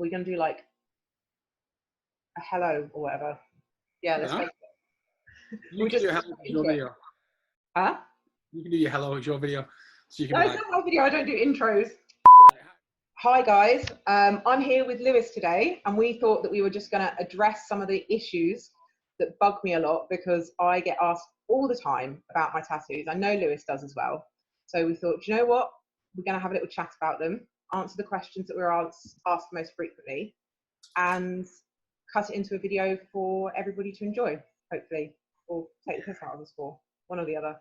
we're going to do like a hello or whatever. Yeah, let's make it. You can do your hello with your video. Huh? You can do your hello with your video. So you can No, be it's like, not my video. I don't do intros. Hi guys, I'm here with Lewis today, and we thought that we were just going to address some of the issues that bug me a lot because I get asked all the time about my tattoos. I know Lewis does as well. So we thought, you know what? We're going to have a little chat about them, answer the questions that we're asked most frequently, and cut it into a video for everybody to enjoy, hopefully, or take the piss out of us for, one or the other.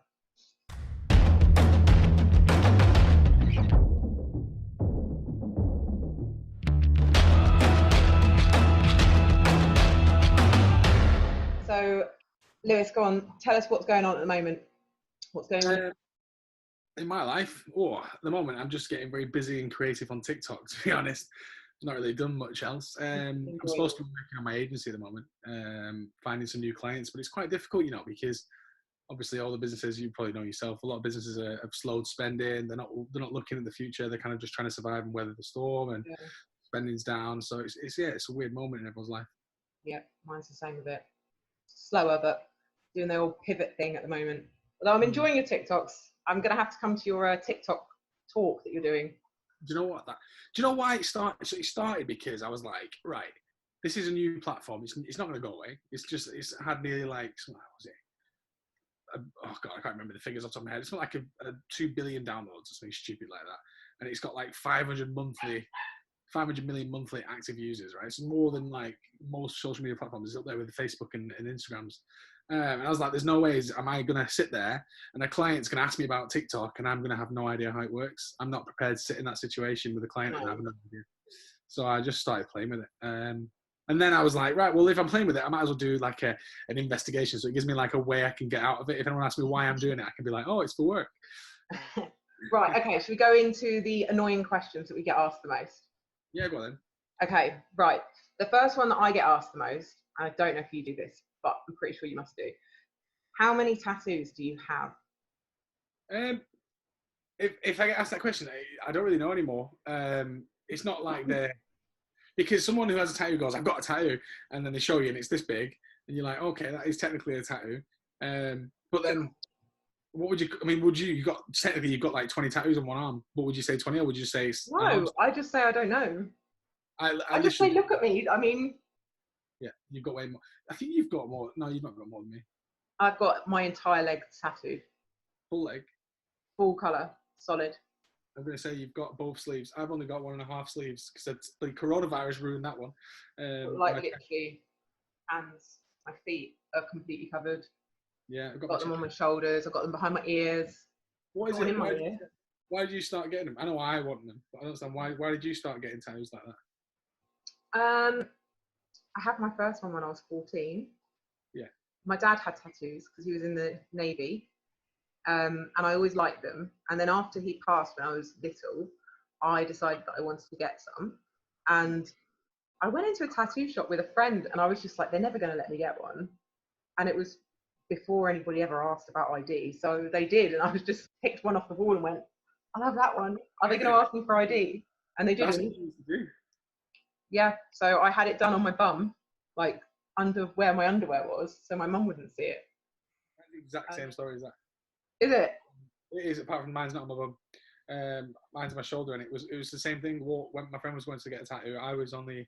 So, Lewis, go on. Tell us what's going on at the moment. What's going on? In my life, at the moment, I'm just getting very busy and creative on TikTok, to be honest. I've not really done much else. I'm supposed to be working on my agency at the moment, finding some new clients, but it's quite difficult, because obviously all the businesses, you probably know yourself, a lot of businesses have slowed spending. They're not looking at the future. They're kind of just trying to survive and weather the storm, and spending's down. So it's a weird moment in everyone's life. Yeah, mine's the same with it. Slower, but doing the old pivot thing at the moment. Although I'm enjoying your TikToks, I'm going to have to come to your TikTok talk that you're doing. Do you know what? Do you know why it started? So it started because I was like, right, this is a new platform. It's not going to go away. It's had nearly like, what was it? Oh God, I can't remember the figures off the top of my head. It's not like a 2 billion downloads or something stupid like that. And it's got like 500 million monthly active users, right? It's more than like most social media platforms. It's up there with Facebook and Instagrams. And I was like, there's no ways am I going to sit there and a client's going to ask me about TikTok and I'm going to have no idea how it works. I'm not prepared to sit in that situation with a client and have no idea. So I just started playing with it. And then I was like, right, well, if I'm playing with it, I might as well do like an investigation. So it gives me like a way I can get out of it. If anyone asks me why I'm doing it, I can be like, oh, it's for work. Right, okay, should we go into the annoying questions that we get asked the most? Yeah, go on then. Okay, right. The first one that I get asked the most, and I don't know if you do this, but I'm pretty sure you must do. How many tattoos do you have? If I get asked that question, I don't really know anymore. It's not like because someone who has a tattoo goes, I've got a tattoo, and then they show you and it's this big, and you're like, okay, that is technically a tattoo. But then, what would you technically you've got like 20 tattoos on one arm. What would you say, 20, or would you say? No, I just say I don't know. I just say, look at me. I mean, yeah, you've got way more. I think you've got more. No, you've not got more than me. I've got my entire leg tattooed. Full leg? Full colour, solid. I'm going to say you've got both sleeves. I've only got 1.5 sleeves because the coronavirus ruined that one. Like literally, hands, my feet are completely covered. Yeah, I've got them on my shoulders. I've got them behind my ears. What is it? Why did you start getting them? I know I want them, but I don't understand why did you start getting tattoos like that? I had my first one when I was 14. Yeah. My dad had tattoos because he was in the Navy, and I always liked them. And then after he passed when I was little, I decided that I wanted to get some. And I went into a tattoo shop with a friend, and I was just like, they're never going to let me get one. And it was before anybody ever asked about ID. So they did, and I was just picked one off the wall and went, I'll have that one. Are they going to ask me for ID? And they didn't. That's what you used to do. Yeah, so I had it done on my bum, like under where my underwear was, so my mum wouldn't see it. That's the exact same story as that. Is it? It is, apart from mine's not on my bum. Mine's on my shoulder, and it was the same thing. When my friend was going to get a tattoo, I was only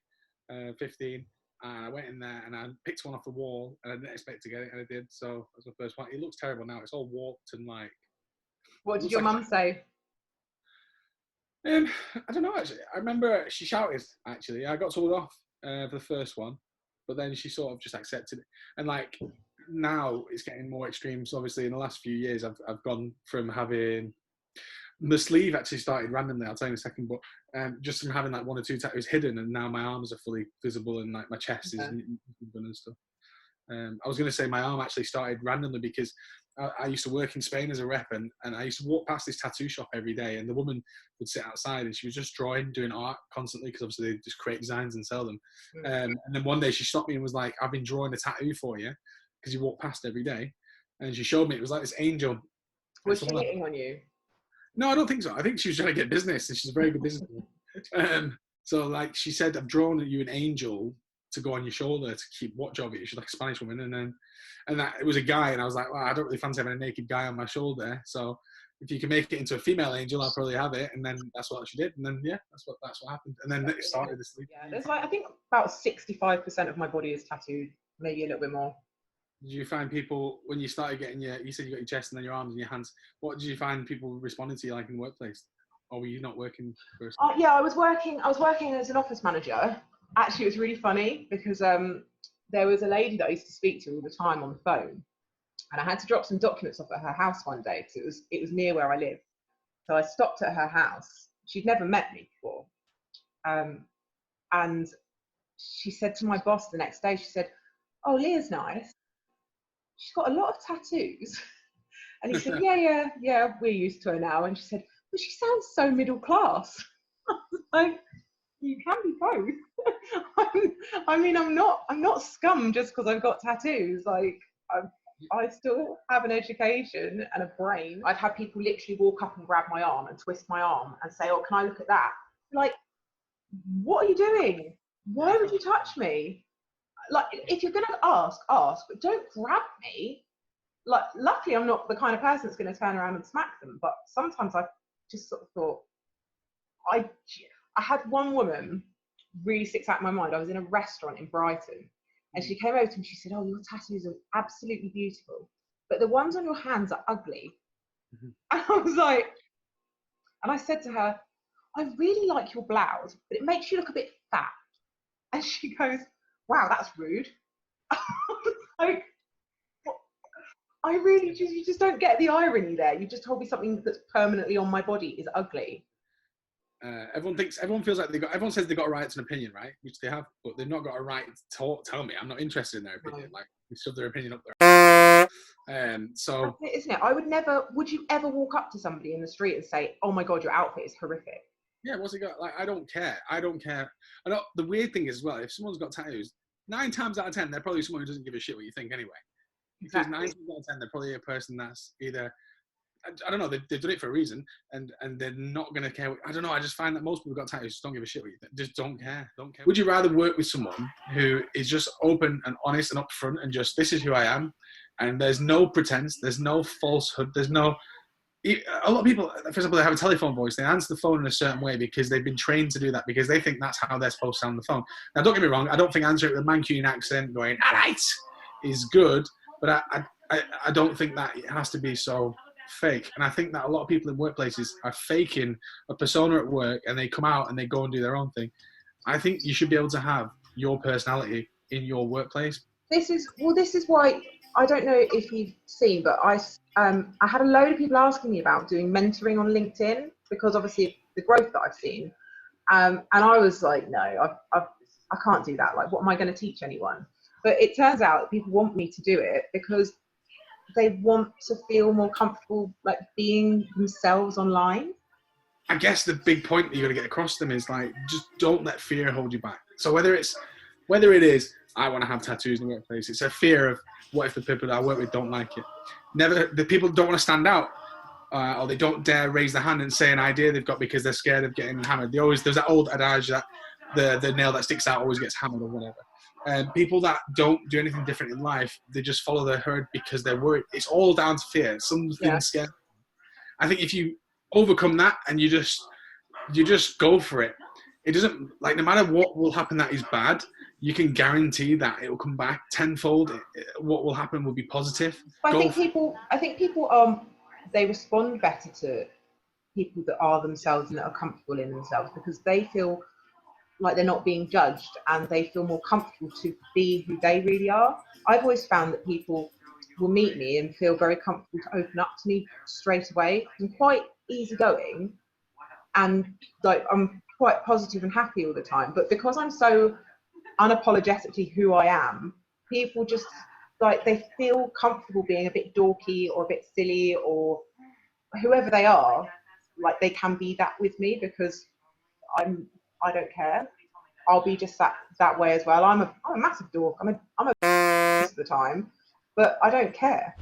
15, and I went in there and I picked one off the wall, and I didn't expect to get it, and I did. So that was my first one. It looks terrible now. It's all warped and like. What did your mum say? I don't know, actually. I remember she shouted, actually. I got told off for the first one, but then she sort of just accepted it. And like now it's getting more extreme. So obviously in the last few years, I've gone from having the sleeve actually started randomly. I'll tell you in a second, but just from having like 1 or 2 tattoos hidden, and now my arms are fully visible and like my chest is done and stuff. I was going to say my arm actually started randomly because I used to work in Spain as a rep, and I used to walk past this tattoo shop every day, and the woman would sit outside and she was just doing art constantly, because obviously they just create designs and sell them. And then one day she stopped me and was like, I've been drawing a tattoo for you because you walk past every day. And she showed me, it was like this angel. Was she hitting on you? No, I don't think so. I think she was trying to get business, and she's a very good businesswoman. So like she said, I've drawn you an angel to go on your shoulder to keep watch over you. She's like a Spanish woman, and that it was a guy, and I was like, well, I don't really fancy having a naked guy on my shoulder. So if you can make it into a female angel, I'll probably have it. And then that's what she did. And then yeah, that's what happened. And then it started this thing. Yeah, there's like I think about 65% of my body is tattooed, maybe a little bit more. Did you find people when you started getting you said you got your chest and then your arms and your hands? What did you find people responding to you like in the workplace? Or were you not working first? Yeah, I was working as an office manager. Actually, it was really funny because there was a lady that I used to speak to all the time on the phone, and I had to drop some documents off at her house one day because it was near where I live. So I stopped at her house. She'd never met me before, and she said to my boss the next day, she said, "Oh, Leah's nice. She's got a lot of tattoos." And he said, yeah, we're used to her now. And she said, "But she sounds so middle class." I was like, you can be both. I'm not scum just because I've got tattoos. Like, I still have an education and a brain. I've had people literally walk up and grab my arm and twist my arm and say, "Oh, can I look at that?" Like, what are you doing? Why would you touch me? Like, if you're gonna ask, but don't grab me. Like, luckily I'm not the kind of person that's going to turn around and smack them, but sometimes I just sort of thought, I had one woman really sticks out in my mind. I was in a restaurant in Brighton, and she came over to me, she said, "Oh, your tattoos are absolutely beautiful, but the ones on your hands are ugly." Mm-hmm. And I was like, and I said to her, "I really like your blouse, but it makes you look a bit fat." And she goes, "Wow, that's rude." Like, I really you just don't get the irony there. You just told me something that's permanently on my body is ugly. Everyone feels like everyone says they've got a right to an opinion, right? Which they have, but they've not got a right to tell me. I'm not interested in their opinion. Like, they shove their opinion up there. So that's it, isn't it? Would you ever walk up to somebody in the street and say, "Oh my God, your outfit is horrific"? Yeah, what's it got? Like, I don't care. I know the weird thing is as well, if someone's got tattoos, 9 times out of 10, they're probably someone who doesn't give a shit what you think anyway. Because 9 times out of 10, they're probably a person that's either, I don't know, they've done it for a reason, and they're not going to care. I don't know, I just find that most people who've got tattoos just don't give a shit what you think. Just don't care. Would you rather work with someone who is just open and honest and upfront and just, this is who I am, and there's no pretense, there's no falsehood, there's no... A lot of people, for example, they have a telephone voice. They answer the phone in a certain way because they've been trained to do that, because they think that's how they're supposed to sound on the phone. Now, don't get me wrong. I don't think answering with a Mancunian accent going, "All right," is good. But I don't think that it has to be so fake. And I think that a lot of people in workplaces are faking a persona at work, and they come out and they go and do their own thing. I think you should be able to have your personality in your workplace. This is why, I don't know if you've seen, but I had a load of people asking me about doing mentoring on LinkedIn, because obviously the growth that I've seen. And I was like, no, I can't do that. Like, what am I going to teach anyone? But it turns out that people want me to do it because they want to feel more comfortable, like, being themselves online. I guess the big point that you're going to get across to them is, like, just don't let fear hold you back. So whether it is, I want to have tattoos in the workplace, it's a fear of, what if the people that I work with don't like it? The people don't want to stand out, or they don't dare raise their hand and say an idea they've got because they're scared of getting hammered. There's that old adage that the nail that sticks out always gets hammered, or whatever. And people that don't do anything different in life, they just follow their herd because they're worried. It's all down to fear. Something scared. I think if you overcome that and you just go for it, it doesn't, like, no matter what will happen that is bad, you can guarantee that it will come back tenfold. What will happen will be positive. I think people they respond better to people that are themselves and that are comfortable in themselves, because they feel like they're not being judged and they feel more comfortable to be who they really are. I've always found that people will meet me and feel very comfortable to open up to me straight away. I'm quite easygoing, and like, I'm quite positive and happy all the time, but because I'm so unapologetically who I am, people just, like, they feel comfortable being a bit dorky or a bit silly or whoever they are. Like, they can be that with me because I don't care. I'll be just that way as well. I'm a massive dork. I'm a most of the time, but I don't care.